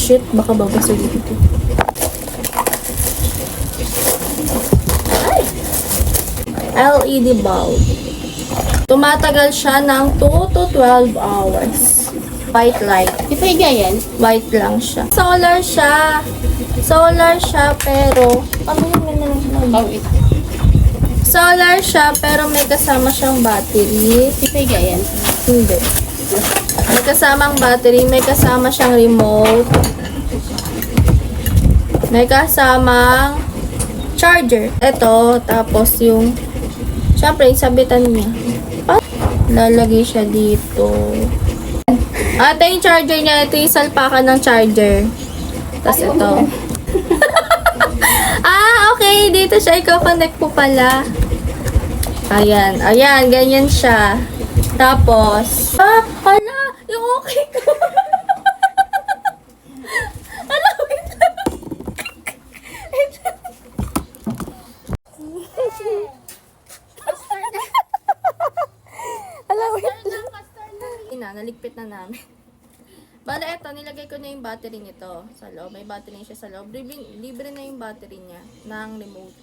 shit, baka babasag ito. Ay! LED bulb. Tumatagal siya ng 2 to 12 hours. White light. Di pa higa yan? White lang siya. Solar siya. Solar siya, pero... Ano yung Oh, ito. Solar siya, pero may kasama siyang battery. Di pa higa yan? Hindi. May kasamang battery, may kasama siyang remote. May kasamang charger. Ito, tapos yung... Siyempre, yung sabitan niya. Lalagay siya dito. Ito yung charger niya. Ito yung salpakan ng charger. Tapos ito. Okay. Dito siya. I-connect po pala. Ayan. Ayan. Ganyan siya. Tapos, hala! Yung okay ko. Hala, wait lang. Hala, wait lang. Naligpit na namin. Bale, eto, nilagay ko na yung battery nito sa loob. May battery siya sa loob. Libre na yung battery niya ng remote.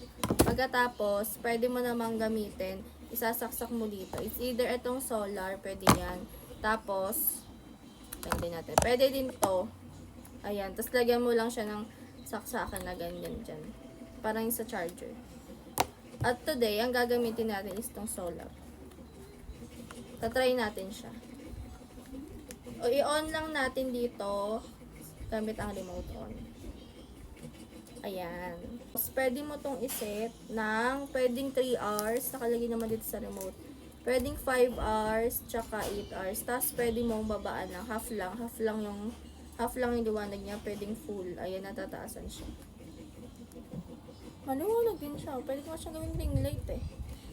Pagkatapos, pwede mo namang gamitin. Isasaksak mo dito. It's either itong solar, pwede yan. Tapos, tingnan natin. Pwede din to. Ayan. Tapos, lagyan mo lang siya ng saksakan na ganyan dyan. Parang yung sa charger. At today, ang gagamitin natin is itong solar. Tatry natin siya. O, i-on lang natin dito gamit ang remote on. Ayan. Tapos, pwede mo tong iset ng pwedeng 3 hours. Nakalagay naman dito sa remote. Pwedeng 5 hours, tsaka 8 hours. Tapos, pwede mong babaan ng half lang. Half lang yung liwanag niya. Pwedeng full. Ayan, natataasan siya. Maliwanag din siya. Pwede ko siya gawin ring light eh.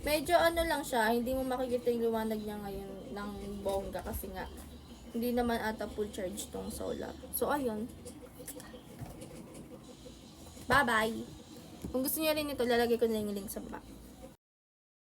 Medyo ano lang siya. Hindi mo makikita yung liwanag niya ngayon ng bongga kasi nga hindi naman ata full charge tong solar. So, ayun. Bye-bye! Kung gusto niyo rin ito, lalagay ko na yung link sa baba.